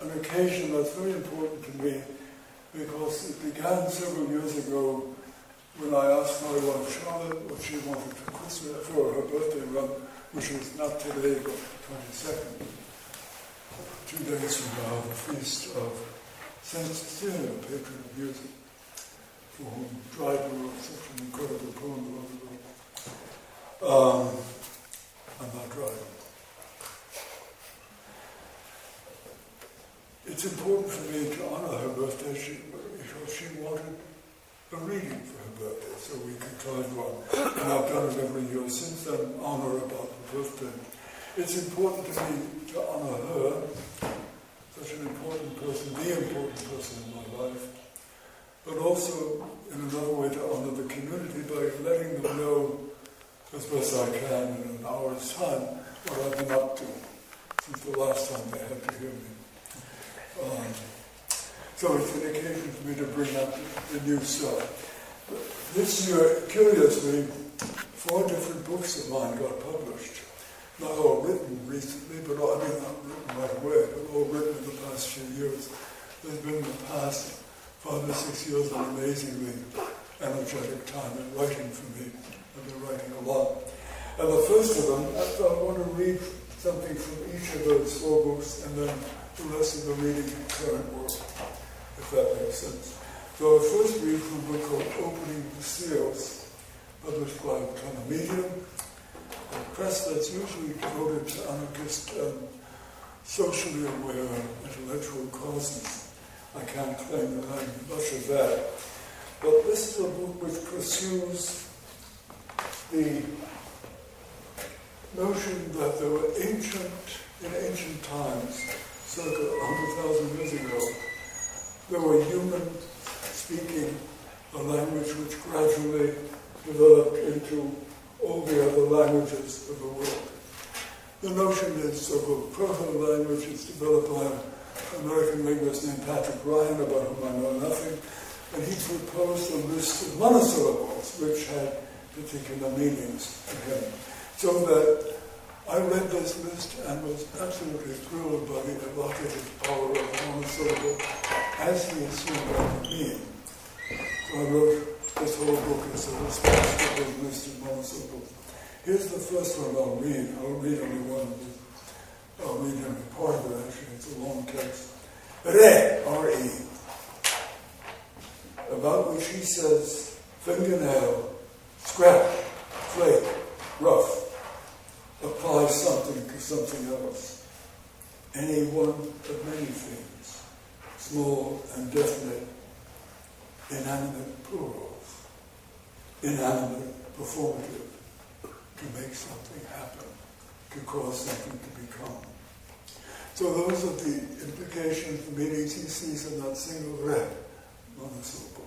an occasion that's very important to me because it began several years ago when I asked my wife Charlotte what she wanted for Christmas for her birthday run, which is not today but the 22nd. 2 days from now, the feast of Saint Cecilia, patron of music, for whom Dryden wrote such an incredible poem long ago. I'm not Dryden. It's important for me to honor her birthday because she wanted a reading for her birthday, so we could find one. And I've done it every year since then, honor about her birthday. It's important to me to honor her, such an important person, the important person in my life, but also in another way to honor the community by letting them know as best I can in an hour's time what I've been up to since the last time they had to hear me. So it's an occasion for me to bring up the new stuff. This year, curiously, 4 different books of mine got published. Not all written recently, but not written right away, but all written in the past few years. There's been the past 5 or 6 years of amazingly energetic time in writing for me. I've been writing a lot. And the first of them, I thought I want to read something from each of those 4 books, and then the rest of the reading in current work, if that makes sense. So I first read from a book called Opening the Seals, published by Medium, a press that's usually devoted to anarchist and socially aware intellectual causes. I can't claim that I'm much of that. But this is a book which pursues the notion that there were in ancient times, circa 100,000 years ago, there were humans speaking a language which gradually developed into all the other languages of the world. The notion is of a proto-language. It's developed by an American linguist named Patrick Ryan, about whom I know nothing, and he proposed a list of monosyllables which had particular meanings to him. So that I read this list and was absolutely thrilled by the evocative power of the monosyllable as he assumed that to mean. So I wrote this whole book as a response to the list of monosyllables. Here's the first one I'll read. I'll read only one of it. I'll read only part of it, actually. It's a long text. Re, R-E, about which he says, fingernail, scrap, flake, rough. Apply something to something else. Any one of many things, small and definite, inanimate plurals, inanimate performative, to make something happen, to cause something to become. So those are the implications, the meanings he sees in that single red monosyllable.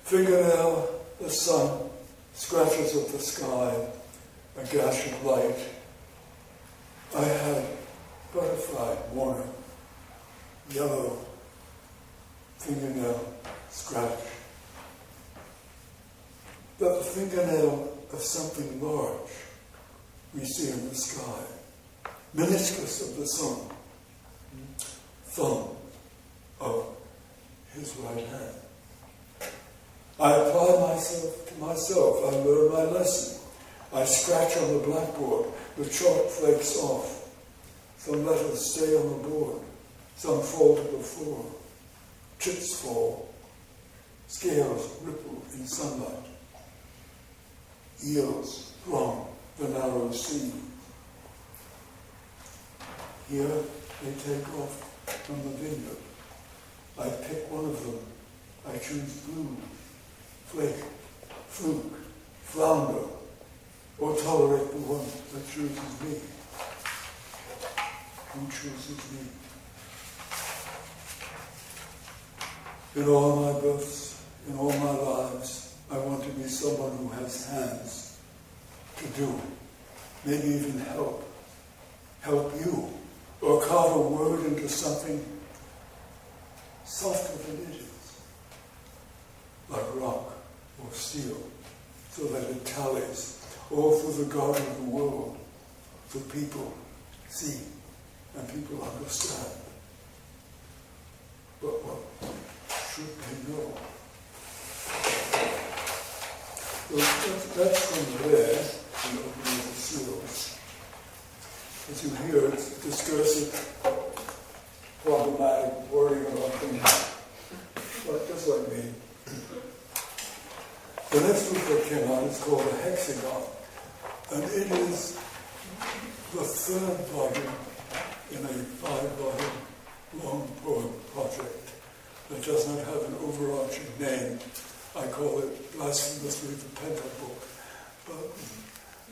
Fingernail, the sun, scratches at the sky, a gash of light. I had butterfly morning, yellow fingernail scratch. But the fingernail of something large we see in the sky, meniscus of the sun, thumb of his right hand. I apply myself to myself. I learn my lesson. I scratch on the blackboard. The chalk flakes off. Some letters stay on the board. Some fall to the floor. Chips fall. Scales ripple in sunlight. Eels throng the narrow sea. Here they take off from the vineyard. I pick one of them. I choose blue, flake, fluke, flounder, or tolerate the one that chooses me. Who chooses me? In all my births, in all my lives, I want to be someone who has hands to do, maybe even help you, or carve a word into something softer than it is, like rock or steel, so that it tallies all through the garden of the world, so people see and people understand. that's from there, in opening the seals. As you hear, it's discursive, problematic, worrying about things, just like me. The next book that came out is called a Hexagon, and it is the third volume in a 5-volume long poem project that does not have an overarching name. I call it blasphemously the Pentabook, but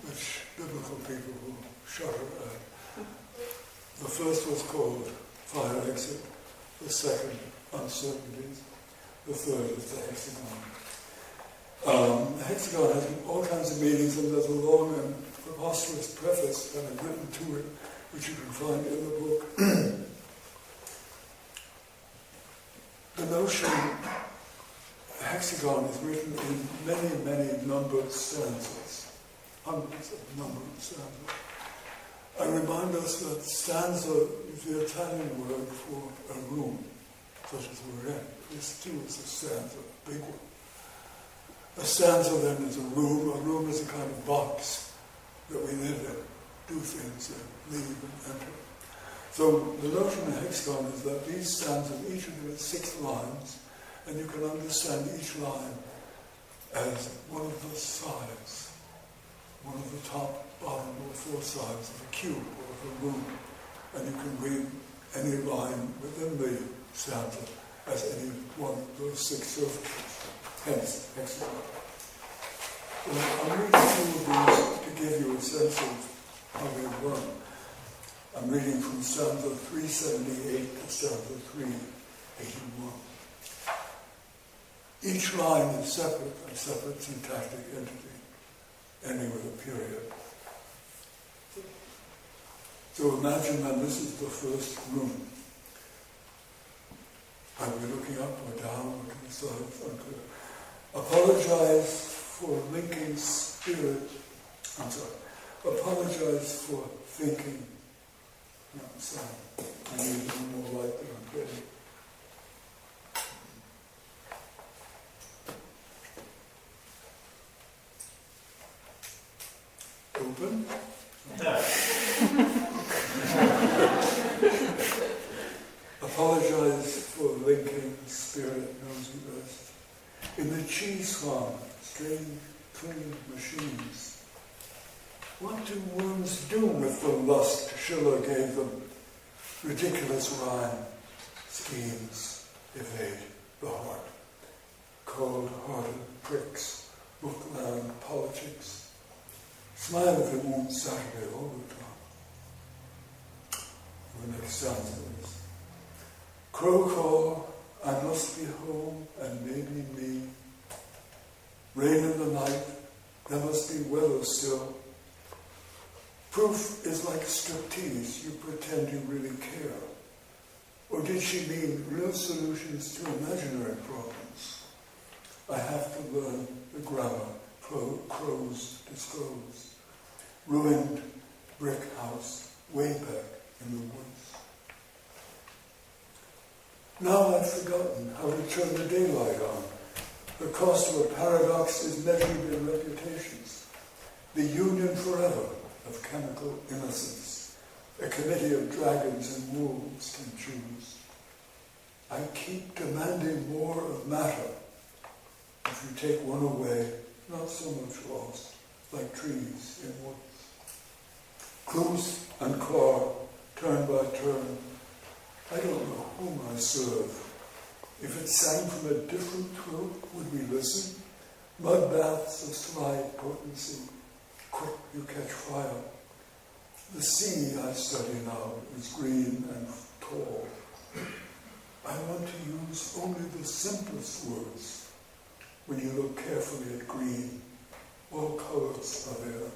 which biblical people will shudder at. The first was called Fire Exit, the second, Uncertainties, the third is the Hexagon. The Hexagon has all kinds of meanings, and there's a long and preposterous preface that I've written to it, which you can find in the book. The notion Hexagon is written in many, many numbered stanzas, hundreds of numbered stanzas. I remind us that stanza is the Italian word for a room, such as we're in. This too is a stanza, a big one. A stanza then is a room. A room is a kind of box that we live in, do things in, leave and enter. So the notion of Hexagon is that these stanzas, each of them has 6 lines, and you can understand each line as one of the sides, one of the top, bottom, or 4 sides of a cube or of a room. And you can read any line within the stanza as any one of those 6 surfaces. Hence, Hexagon. Well, I'm reading through these to give you a sense of how they run. I'm reading from stanza 378 to stanza 381. Each line is separate, a separate syntactic entity, ending with a period. So imagine that this is the first room. Are we looking up or down or to the side? It's unclear. Apologize for linking spirit. I'm sorry. Apologize for thinking. No, sorry. I need a little more light than I'm getting. Open. Apologize for linking spirit knows you best. In the cheese farm, strange, clean machines. What do worms do with the lust Schiller gave them? Ridiculous rhyme, schemes, evade the heart. Cold-hearted pricks, bookland politics. Smile if it won't Saturday all the time. The next stanza is, crow call, I must be home and maybe me. Rain in the night, there must be weather still. Proof is like striptease, you pretend you really care. Or did she mean real solutions to imaginary problems? I have to learn the grammar crows disclose. Ruined brick house way back in the woods. Now I've forgotten how to turn the daylight on. The cost of a paradox is measured in reputations. The union forever of chemical innocence. A committee of dragons and wolves can choose. I keep demanding more of matter. If you take one away, not so much lost, like trees in woods. Clues and claw, turn by turn. I don't know whom I serve. If it sang from a different throat, would we listen? Mud baths of sly potency. Quick, you catch fire. The sea I study now is green and tall. I want to use only the simplest words. When you look carefully at green, all colors are there.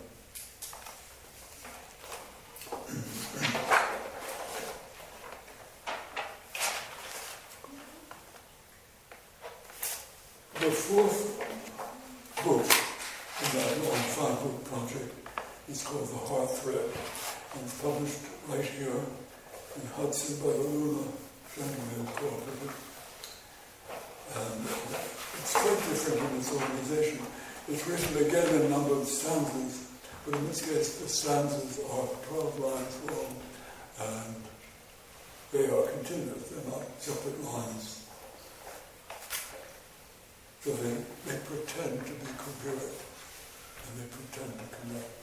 The fourth book in that long 5-book project is called The Heart Thread, and it's published right here in Hudson by the Luna Gentleman Cooperative. And it's quite different in its organization. It's written again in numbered stanzas, but in this case the stanzas are 12 lines long, and they are continuous, they're not separate lines. So they pretend to be coherent, and they pretend to connect.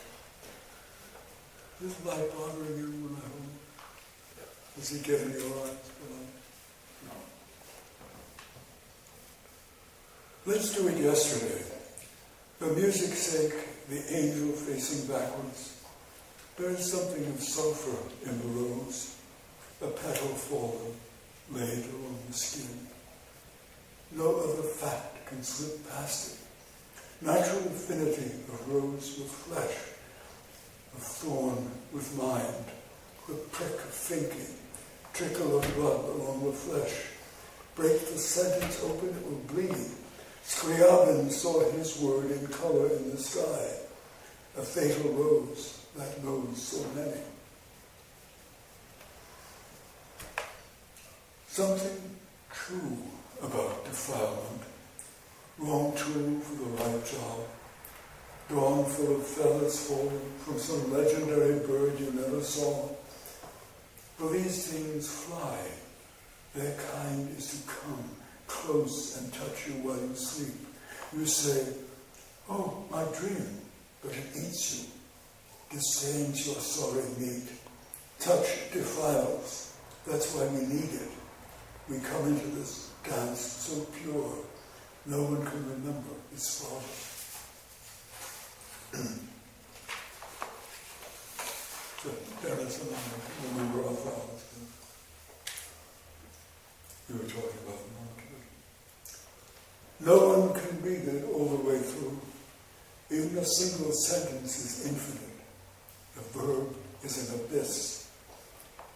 Is light bothering you when I hold? Does he get in your eyes? No. Let's do it yesterday. For music's sake, the angel facing backwards. There is something of sulfur in the rose, a petal fallen, laid along the skin. No other fact can slip past it. Natural affinity of rose with flesh, of thorn with mind, the prick of thinking, trickle of blood along the flesh. Break the sentence open, it will bleed. Scriabin saw his word in color in the sky, a fatal rose that knows so many. Something true about defilement, wrong tool for the right job, dawn full of feathers fallen from some legendary bird you never saw. For these things fly, their kind is to come close and touch you while you sleep. You say, oh, my dream, but it eats you, disdains your sorry meat. Touch defiles, that's why we need it. We come into this dance so pure, no one can remember its father. So there is a number of flowers. You were talking about them. No one can read it all the way through. Even a single sentence is infinite. The verb is an abyss.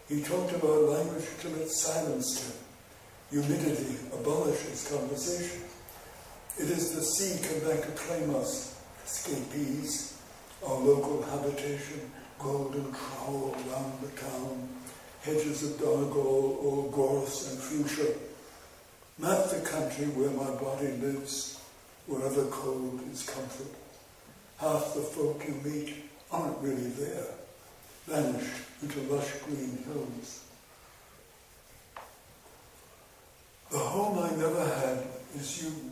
He talked about language till it silenced him. Humidity abolishes conversation. It is the sea come back to claim us, escapees, our local habitation, golden trowel round the town, hedges of Donegal, old gorse and fuchsia. Map the country where my body lives, wherever cold is comfort. Half the folk you meet aren't really there, vanish into lush green hills. The home I never had is you.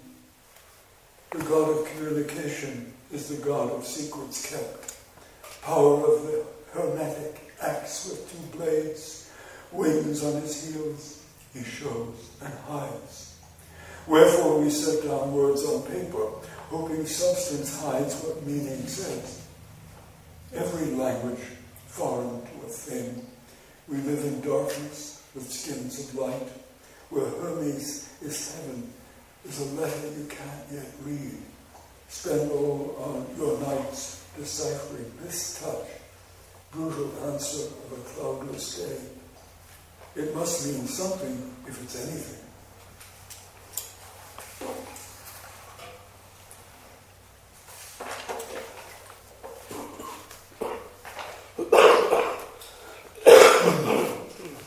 The God of communication is the God of secrets kept. Power of the hermetic axe with two blades, wings on his heels, he shows and hides. Wherefore we set down words on paper, hoping substance hides what meaning says. Every language foreign to a thing. We live in darkness with skins of light, where Hermes is heaven, is a letter you can't yet read. Spend all on your nights deciphering this touch, brutal answer of a cloudless day. It must mean something if it's anything.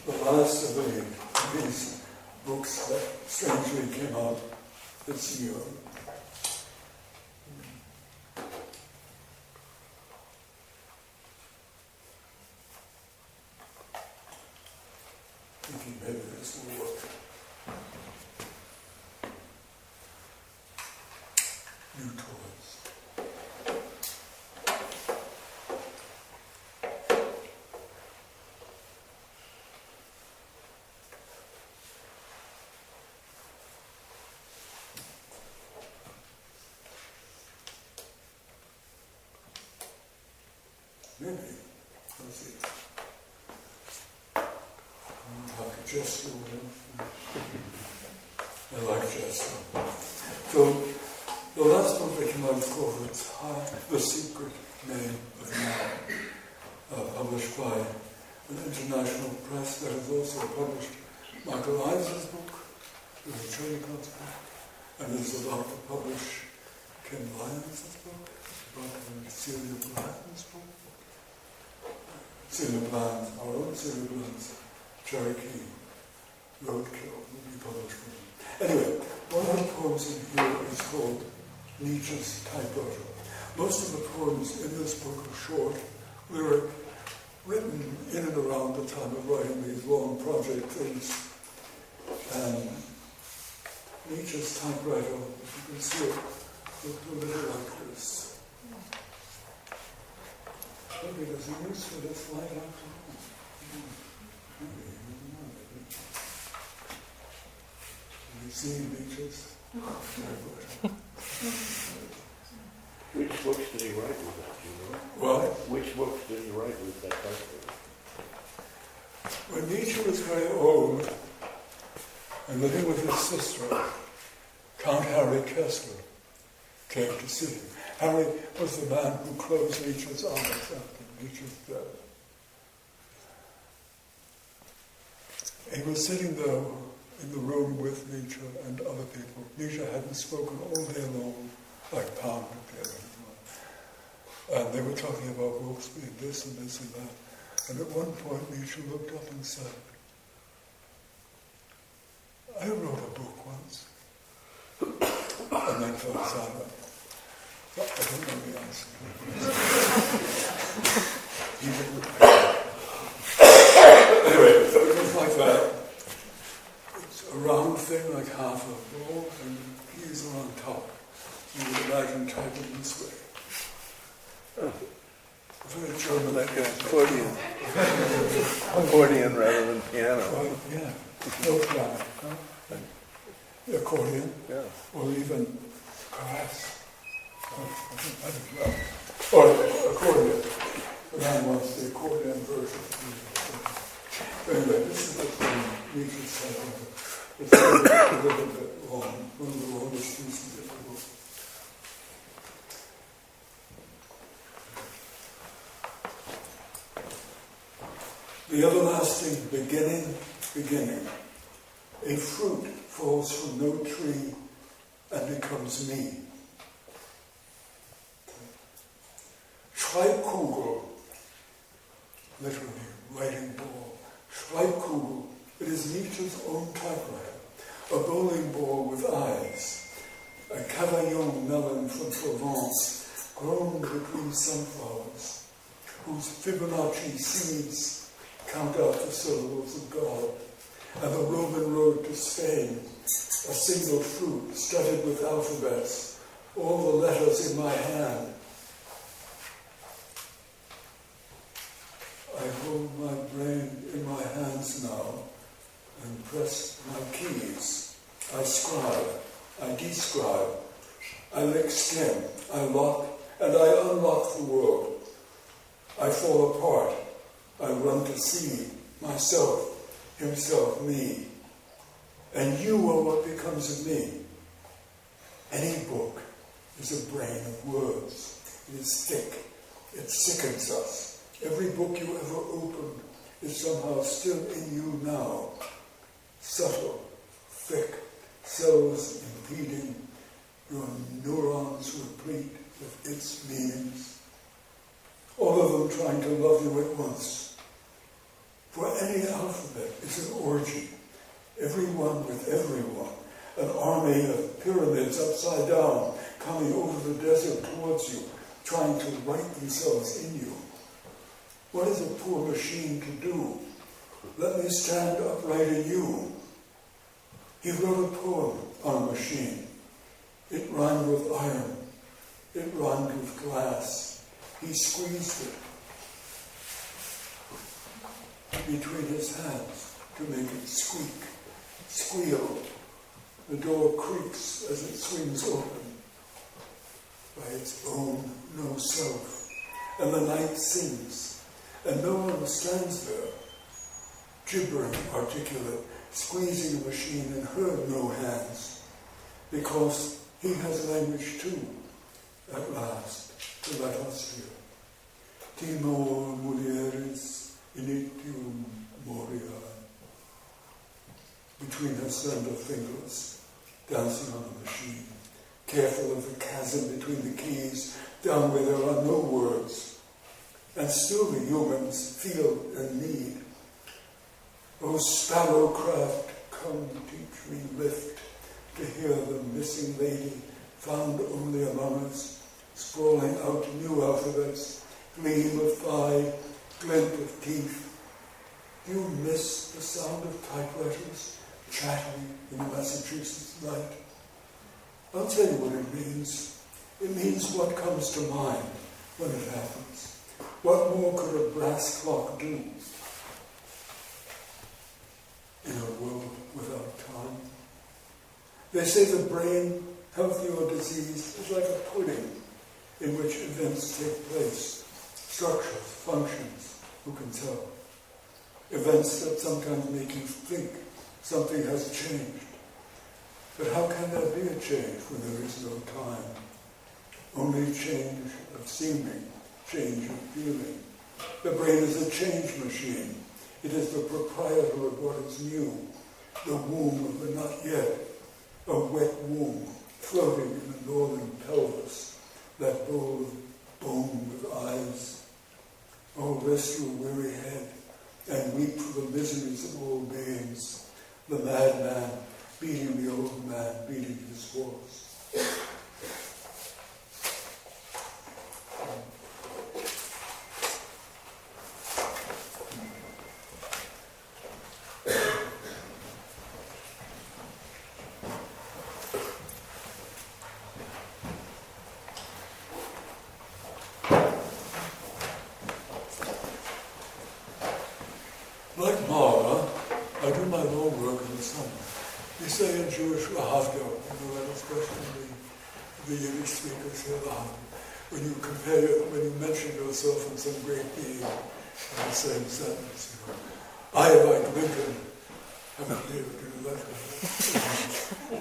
The last of these books that strangely came out this year. Thinking maybe this will work. New toys. Maybe. Let's see. Like a gesture. I like gesture. So, the last book that came out is called The Secret Name of Man, published by an international press that has also published Michael Eisner's book, there's a trading contract, and is about to publish Ken Lyons' book, about Celia Blanton's book. Celia Bland, our own Celia Bland's Cherokee Roadkill will be published from him. Anyway, one of the poems in here is called Nietzsche's typewriter. Most of the poems in this book are short, lyric, written in and around the time of writing these long project things. And Nietzsche's typewriter, if you can see it, looked a little like this. Maybe there's a use for this light after all. Have you seen Nietzsche's typewriter? Which books did he write with that, do you know? What? Which books did he write with that typewriter? When Nietzsche was very old and living with his sister, Count Harry Kessler came to see him. Harry was the man who closed Nietzsche's eyes after Nietzsche's death. He was sitting there in the room with Nietzsche and other people. Nietzsche hadn't spoken all day long, like pounded together. And they were talking about books being this and this and that. And at one point Nietzsche looked up and said, I wrote a book once. And then fell silent. But I don't know the answer. He didn't. Anyway, it was like that. It's a round thing like half a ball, and the keys are on top. You would imagine typing this way. Very German. Like an accordion. Accordion rather than piano. Well, yeah, no piano. Huh? The accordion, Yeah. or even brass. I don't know. Or accordion. The man wants the accordion version. Anyway, this is the thing Nietzsche said. It's a little bit long, one of the longest pieces of the book. The everlasting beginning. A fruit falls from no tree and becomes me. Schreibkugel, literally writing ball. Schreibkugel, it is Nietzsche's own typewriter, a bowling ball with eyes, a cavaillon melon from Provence, grown between sunflowers, whose Fibonacci seeds count out the syllables of God, and the Roman road to Spain, a single fruit studded with alphabets, all the letters in my hand. I hold my brain in my hands now and press my keys. I scribe, I describe, I lick skin, I lock and I unlock the world. I fall apart. I run to see myself, himself, me. And you are what becomes of me. Any book is a brain of words. It is thick. It sickens us. Every book you ever opened is somehow still in you now. Subtle, thick, cells impeding, your neurons replete with its meanings. All of them trying to love you at once. For any alphabet is an orgy, everyone with everyone, an army of pyramids upside down, coming over the desert towards you, trying to write themselves in you. What is a poor machine to do? Let me stand upright in you. He wrote a poem on a machine. It rhymed with iron. It rhymed with glass. He squeezed it between his hands to make it squeak, squeal. The door creaks as it swings open by its own no self. And the night sings, and no one stands there, gibbering, articulate, squeezing a machine in her no hands, because he has language too, at last, to let us hear. Timor mulieris initium moria. Between her slender fingers, dancing on the machine, careful of the chasm between the keys, down where there are no words. And still the humans feel and need. O sparrowcraft, come teach me lift, to hear the missing lady found only among us, sprawling out new alphabets, gleam of thigh, glint of teeth. Do you miss the sound of typewriters chattering in the Massachusetts night? I'll tell you what it means. It means what comes to mind when it happens. What more could a brass clock do in a world without time? They say the brain, healthy or diseased, is like a pudding in which events take place. Structures, functions, who can tell? Events that sometimes make you think something has changed. But how can there be a change when there is no time? Only change of seeming, change of feeling. The brain is a change machine. It is the proprietor of what is new, the womb of the not yet, a wet womb floating in the northern pelvis, that bowl of bone with eyes. Oh, rest your weary head and weep for the miseries of all beings, the madman beating the old man, beating his horse. Like Mara, I do my law work in the summer. We say in Jewish lahavdil, you know that expression, the Yiddish speakers say lahavdil. When you mention yourself in some great being in the same sentence, you know, I, like Lincoln, haven't lived in a lifetime.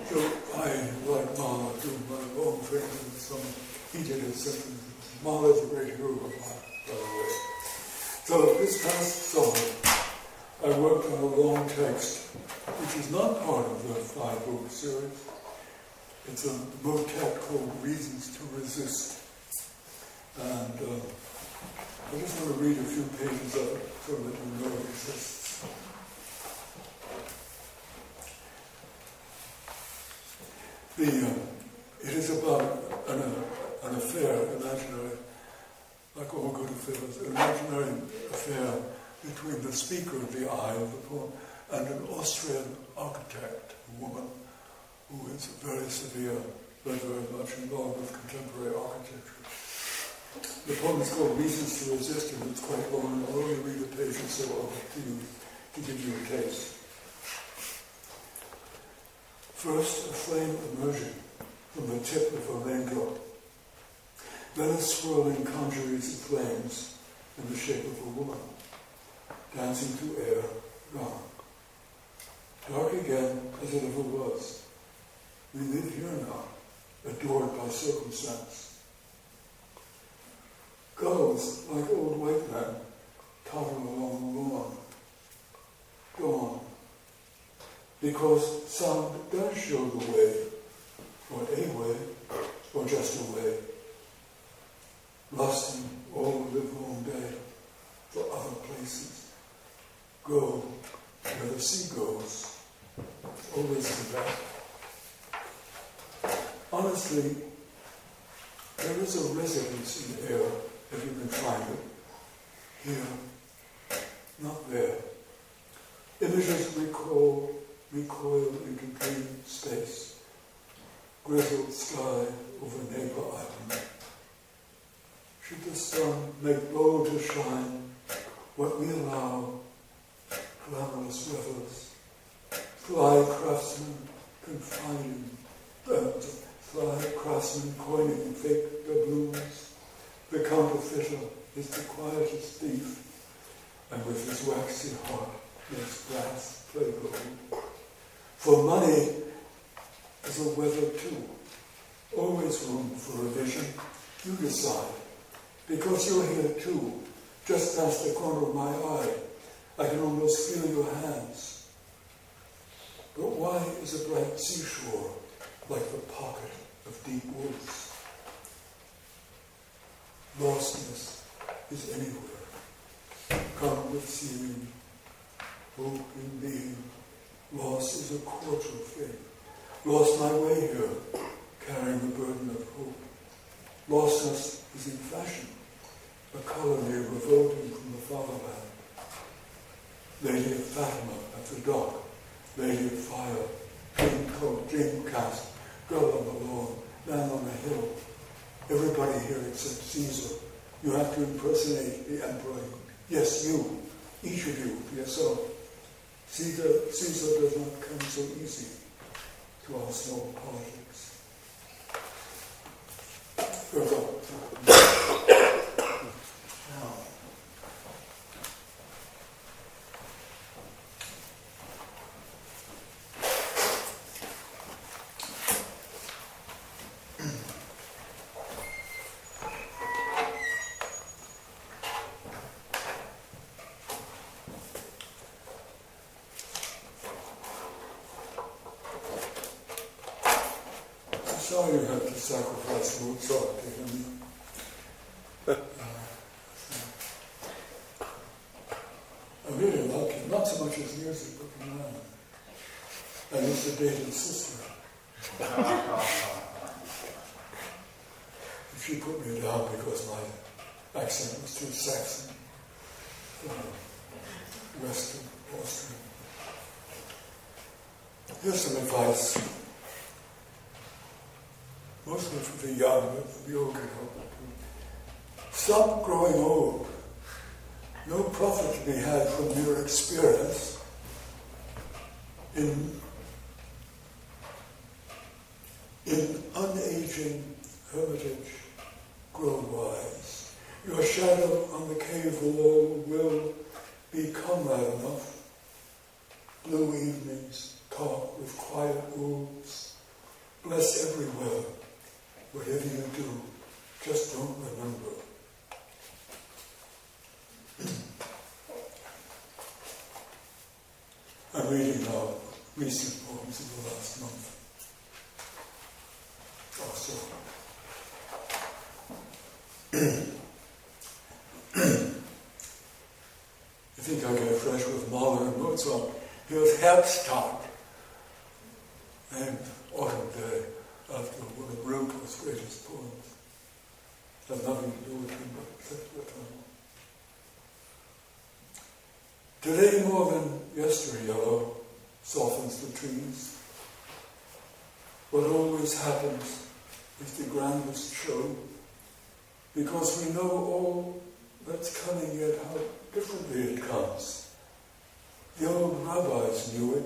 So I, like Mara, do my own thing in some heated sentences. Mara is a great hero of mine, by the way. So this past summer, I worked on a long text, which is not part of the 5-book series. It's a motet called Reasons to Resist. And I just want to read a few pages of it so that you know it exists. It is about an affair, imaginary, like all good affairs, an imaginary affair between the speaker of the eye of the poem and an Austrian architect, a woman who is very severe, but very much involved with contemporary architecture. The poem is called Reasons to Resist, and it's quite long, and I'll only read a page or so of it to give you a taste. First, a flame emerging from the tip of a rainbow. Then a swirling congeries of flames in the shape of a woman, dancing through air, dark. Dark again, as it ever was. We live here now, adored by circumstance. Gulls, like old white men, toddle along the lawn. Dawn. Because sound does show the way, or a way, or just a way. Lusting all the livelong day for other places. Go where the sea goes, always the back. Honestly, there is a resonance in the air, if you can find it. Here, not there. Images recoil into green space, grizzled sky over neighbor island. Should the sun make bold to shine what we allow, glamorous weathers, fly craftsmen coining fake doubloons, the counterfeiter is the quietest thief, and with his waxy heart makes brass play gold. For money is a weather too, always room for revision. You decide, because you're here too, just past the corner of my eye. I can almost feel your hands. But why is a bright seashore like the pocket of deep woods? Lostness is anywhere. Come with seeing, hope in being. Loss is a cordial thing. Lost my way here, carrying the burden of hope. Lostness is in fashion, a colony revolting from the fatherland. Lady of Fatima at the dock, lady of fire, dream coat, dream cast, girl on the lawn, man on a hill. Everybody here except Caesar. You have to impersonate the emperor. Yes, you, each of you, for yourself. Caesar does not come so easy to our small politics. Goes on. Sorry you had to sacrifice Mozart to him. I really like him, not so much his music, but the man. I used to date his sister. She put me down because my accent was too Saxon, Western, Austrian. Here's some advice. Mostly for the young, but for the old can help it too. Stop growing old. No profit to be had from your experience in unaging hermitage. Grow wise. Your shadow on the cave wall will be comrade enough. Blue evenings talk with quiet wolves. Bless everywhere. Whatever you do, just don't remember. I'm reading now recent poems of the last month or so. I think I get fresh with Mahler and Mozart. Here's Herbsttag, named Autumn Day, after one of Rilke's greatest poems. Has nothing to do with him, but except the time. Today more than yesterday, yellow softens the trees. What always happens is the grandest show, because we know all that's coming, yet how differently it comes. The old rabbis knew it.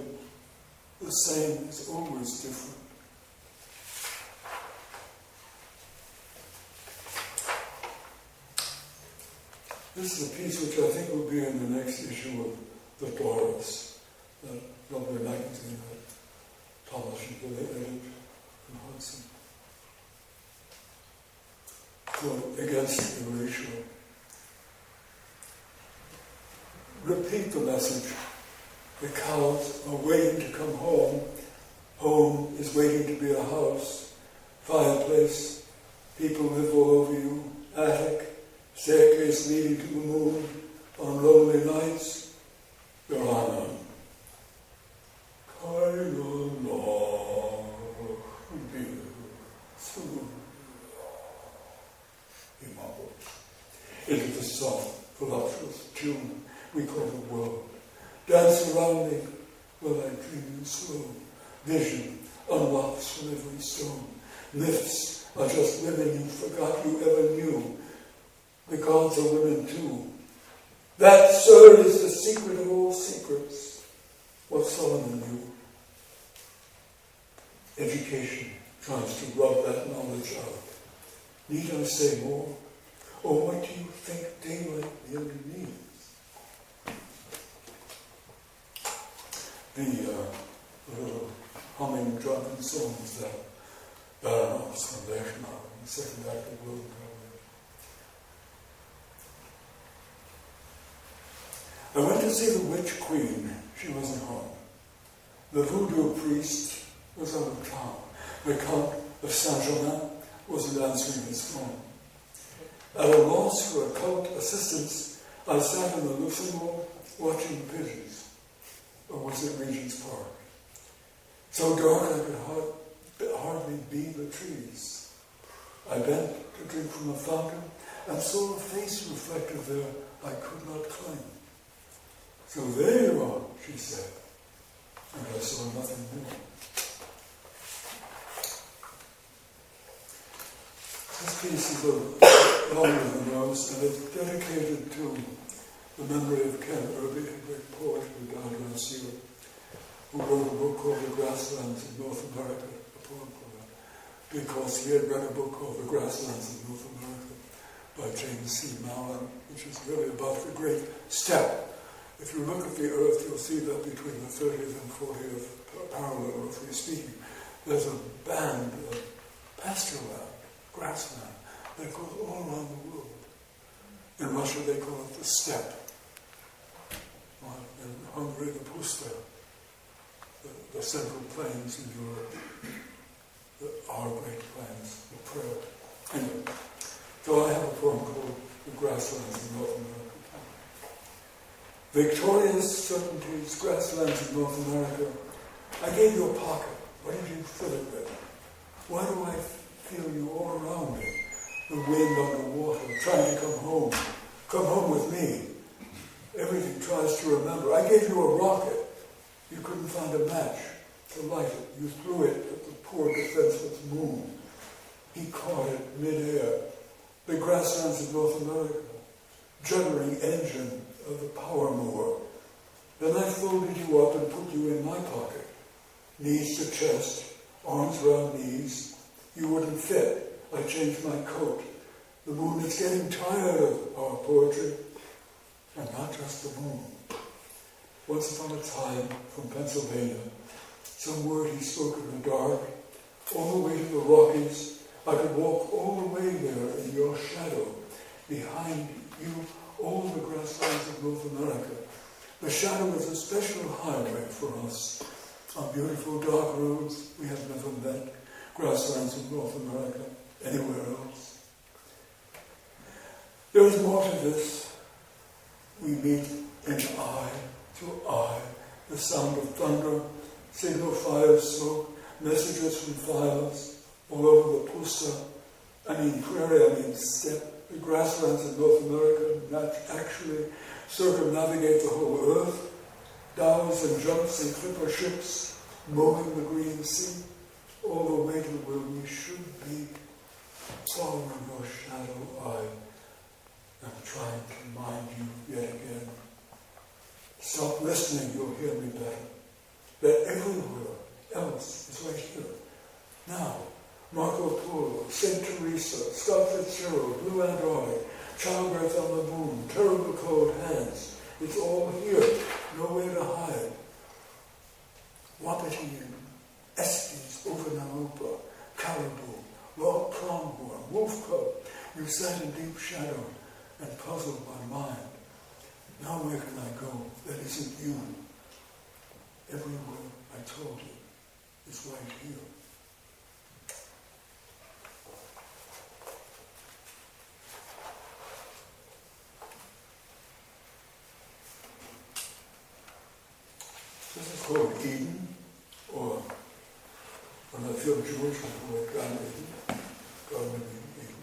The same is always different. This is a piece which I think will be in the next issue of The Doris, that lovely magazine that Thomas and Billy edited in Hudson. So, against erasure. Repeat the message. The cows are waiting to come home. Home is waiting to be a house. Fireplace. People live all over you. Attic. Staircase leading to the moon. On lonely nights, there are none. He mumbles into the soft, voluptuous tune we call the world. Dance around me while I dream you slow. Vision unlocks from every stone. Myths are just women you forgot you ever knew. The gods are women too. That, sir, is the secret of all secrets. What Solomon knew. Education tries to rub that knowledge out. Need I say more? Or what do you think daylight really means? The little humming drunken songs that Baranov's from Lechner in the second act of World War. I went to see the witch queen. She wasn't home. The voodoo priest was out of town. The Count of Saint-Germain wasn't answering his phone. At a loss for occult assistance, I sat in the Luxembourg watching pigeons. Or was it Regent's Park? So dark I could hardly be the trees. I bent to drink from a fountain and saw a face reflected there I could not claim. So there you are, she said, and I saw nothing more. This piece is longer than most, and it's dedicated to the memory of Ken Irby, a great poet who died last year, who wrote a book called The Grasslands of North America, a poem for that, because he had read a book called The Grasslands of North America by James C. Mallon, which is really about the great steppe. If you look at the earth, you'll see that between the 30th and 40th parallel, roughly speaking, there's a band of pasture land, grassland, that goes all around the world. In Russia, they call it the steppe. In Hungary, the puszta, the central plains in Europe, our great plains, the prayer. Anyway, so I have a poem called The Grasslands of North America. Victorious certainties, grasslands of North America, I gave you a pocket. What did you fill it with? Why do I feel you all around me? The wind on the water, trying to come home. Come home with me. Everything tries to remember. I gave you a rocket. You couldn't find a match to light it. You threw it at the poor defenseless moon. He caught it midair. The grasslands of North America, juddering engine of the power moor. Then I folded you up and put you in my pocket. Knees to chest, arms round knees. You wouldn't fit. I changed my coat. The moon is getting tired of our poetry. And not just the moon. Once upon a time, from Pennsylvania, some word he spoke in the dark, all the way to the Rockies. I could walk all the way there in your shadow. Behind you, all the grasslands of North America. The shadow is a special highway for us. On beautiful dark roads we have never met. Grasslands of North America, anywhere else. There is more to this. We meet in eye to eye. The sound of thunder, signal fire smoke, messages from files, all over the puszta, prairie, steppe. The grasslands of North America actually circumnavigate the whole earth. Dhows and junks and clipper ships mowing the green sea, all the way to where we should be, following your shadow eye. I'm trying to mind you yet again. Stop listening, you'll hear me better. That everywhere else is right here. Now, Marco Polo, St. Teresa, Scott Fitzgerald, Blue Antarctic, childbirth on the moon, terrible cold hands. It's all here, nowhere to hide. Wapiti and Estes, Ovanaupa, Caribou, Lord Pronghorn, Wolf Cub. You sat in deep shadow and puzzled my mind. Now where can I go that isn't you? Everywhere I told you is right here. This is called Eden, or when I feel Jewish, I call it Garden Eden. Garden Eden.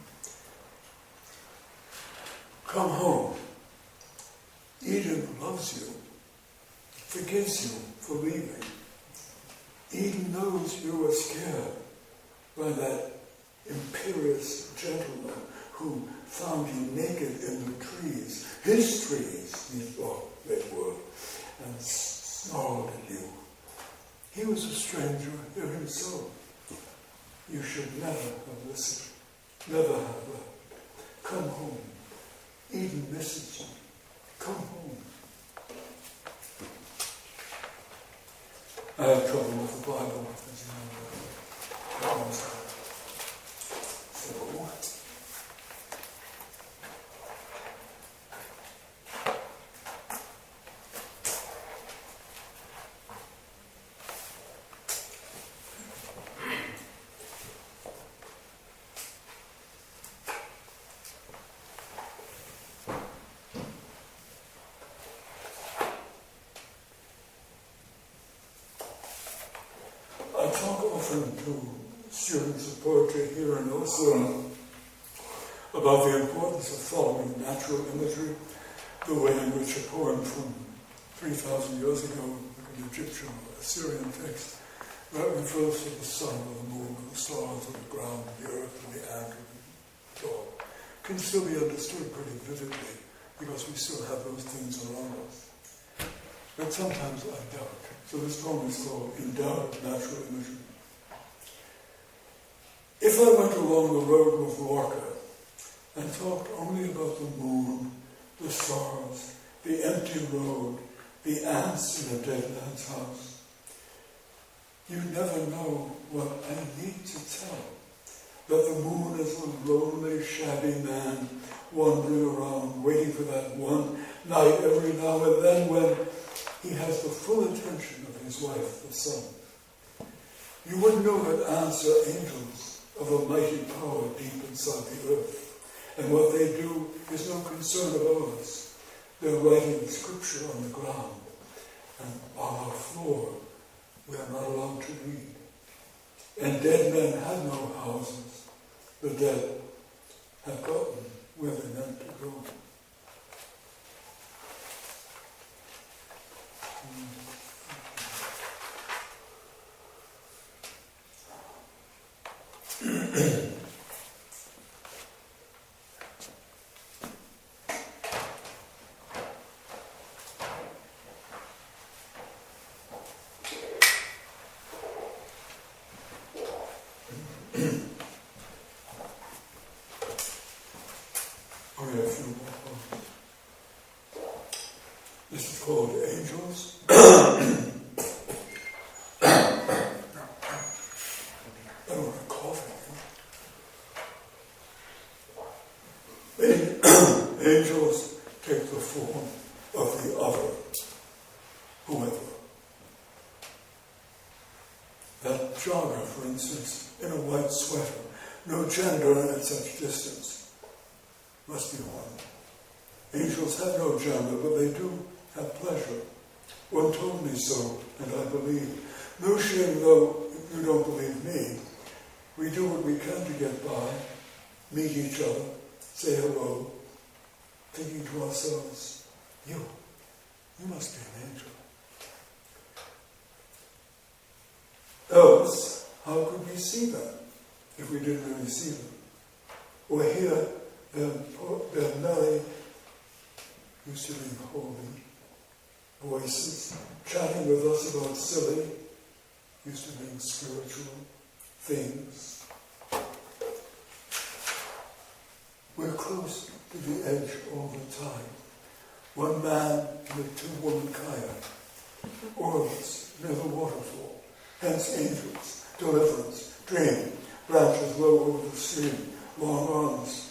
Come home. Eden loves you, forgives you for leaving. Eden knows you were scared by that imperious gentleman who found you naked in the trees. His trees, he thought they were, and snarled at you. He was a stranger here himself. You should never have listened, never have left. Come home. Eden misses you. Come home. I have trouble with the Bible, as you know. So, I talk often to students of poetry here and elsewhere about the importance of following natural imagery, the way in which a poem from 3,000 years ago, like an Egyptian or Assyrian text, that refers to the sun or the moon or the stars or the ground, the earth and the ant or the dog, can still be understood pretty vividly because we still have those things around us. But sometimes I doubt. So this poem is called In Doubt of Natural Imagery. If I went along the road with Lorca and talked only about the moon, the stars, the empty road, the ants in a dead man's house, you'd never know what I need to tell. That the moon is a lonely, shabby man wandering around, waiting for that one night every now and then when he has the full attention of his wife, the sun. You wouldn't know that ants are angels of a mighty power deep inside the earth. And what they do is no concern of ours. They're writing scripture on the ground. And on our floor, we are not allowed to read. And dead men have no houses. The dead have gotten where they're meant to go. A few more poems. This is called Angels. I don't want to cough anymore. Angels take the form of the other, whoever. That jogger, for instance, in a white sweater, no gender at such distance. Must be one. Angels have no gender, but they do have pleasure. One told me so, and I believe. No shame, though, if you don't believe me. We do what we can to get by, meet each other, say hello, thinking to ourselves, you must be an angel. Else, how could we see them if we didn't really see them? Or hear their merry, used to be holy, voices, chatting with us about silly, used to being spiritual things. We're close to the edge all the time. One man in a two-woman kayak, oars near the waterfall, hence angels, deliverance, dream, branches low over the stream, long arms,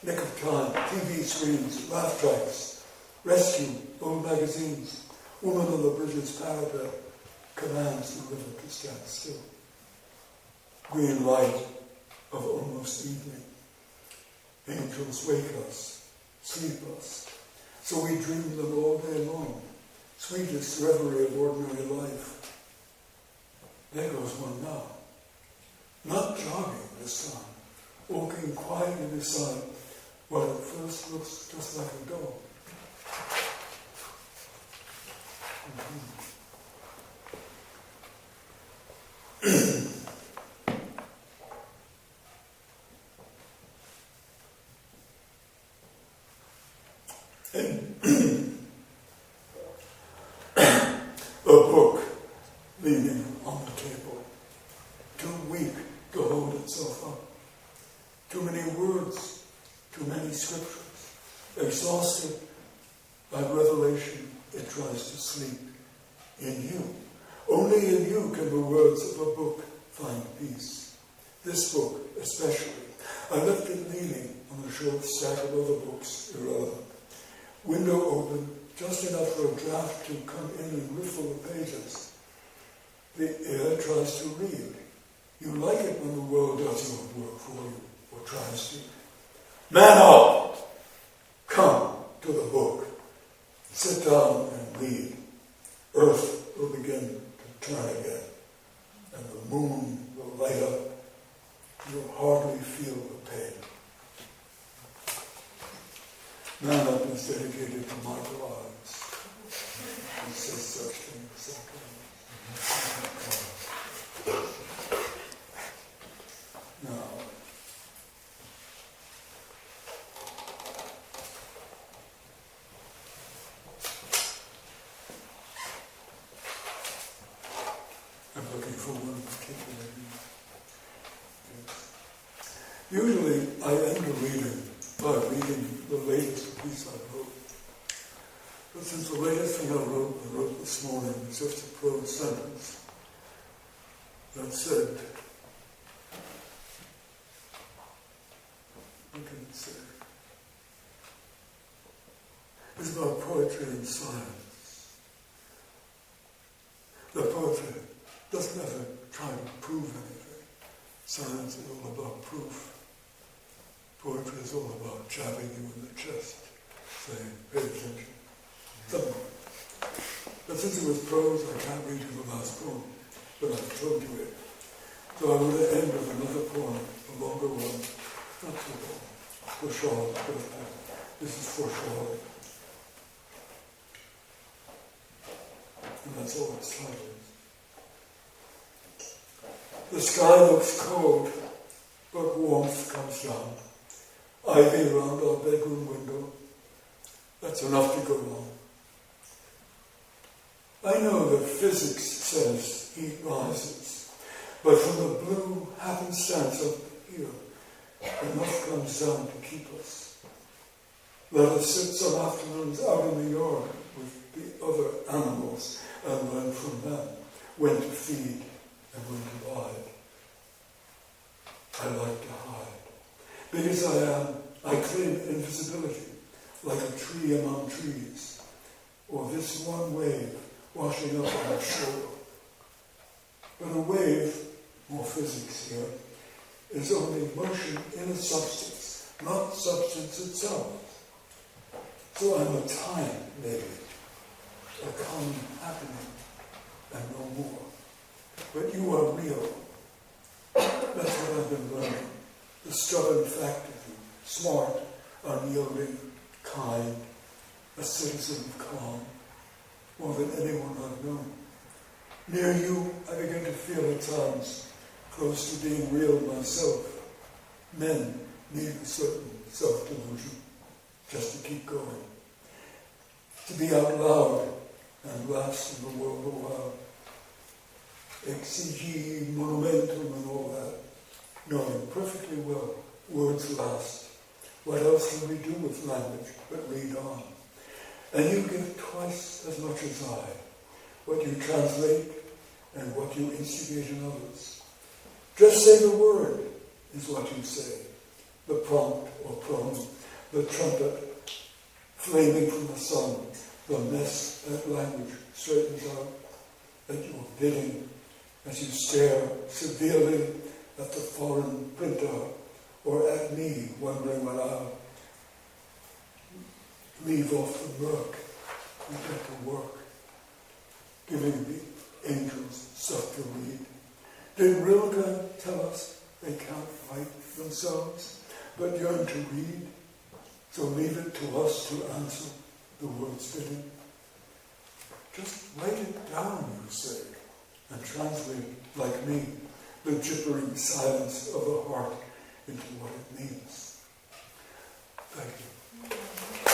nick of time, TV screens, laugh tracks, rescue, old magazines, woman on the bridge's parapet commands the river to stand still. Green light of almost evening. Angels wake us, sleep us, so we dream them all day long. Sweetest reverie of ordinary life. There goes one now. Not jogging this time, walking quietly beside what at first looks just like a dog. A book leaning on the table, too weak to hold itself up. Too many words, too many scriptures. Exhausted by revelation, it tries to sleep in you. Only in you can the words of a book find peace. This book, especially. I left it leaning on a short stack of other books, irrelevant. Window open, just enough for a draft to come in and riffle the pages. The air tries to read. You like it when the world does your work for you, or tries to. Man up! Come to the book. Sit down and read. Earth will begin to turn again, and the moon will light up looking for one particular. Usually I end a reading by reading the latest piece I wrote. But since the latest thing I wrote this morning was just a prose sentence that said, what can it say? It's about poetry and science. The poetry doesn't ever try to prove anything. Science is all about proof. Poetry is all about jabbing you in the chest, saying, pay attention. Something. But since it was prose, I can't read you the last poem, but I've told you it. So I want to end with another poem, a longer one, not too long, for Charlotte. This is for Charlotte. And that's all its title is. The sky looks cold, but warmth comes down. Ivy around our bedroom window. That's enough to go on. I know that physics says heat rises, but from the blue happenstance up here, enough comes down to keep us. Let us sit some afternoons out in the yard with the other animals and learn from them when to feed and when to hide. I like to hide. Because I claim invisibility, like a tree among trees, or this one wave washing up on the shore. But a wave, more physics here, is only motion in a substance, not substance itself. So I'm a time, maybe, a common happening, and no more. But you are real. That's what I've been learning. The stubborn fact of you, smart, unyielding, kind, a citizen of calm, more than anyone I've known. Near you, I begin to feel at times close to being real myself. Men need a certain self-delusion just to keep going. To be out loud and last in the world a while. Exigi monumentum and all that. Knowing perfectly well, words last. What else can we do with language but read on? And you give twice as much as I, what you translate and what you instigate in others. Just say the word is what you say. The prompt or pronoun, the trumpet flaming from the sun, the mess that language straightens out at your bidding as you stare severely at the foreign printer or at me wondering when I'll leave off the work and get to work, giving the angels stuff to read. Did Rilke tell us they can't write themselves, but yearn to read? So leave it to us to answer the word's bidding. Just write it down, you say, and translate, like me, the gibbering silence of the heart into what it means. Thank you.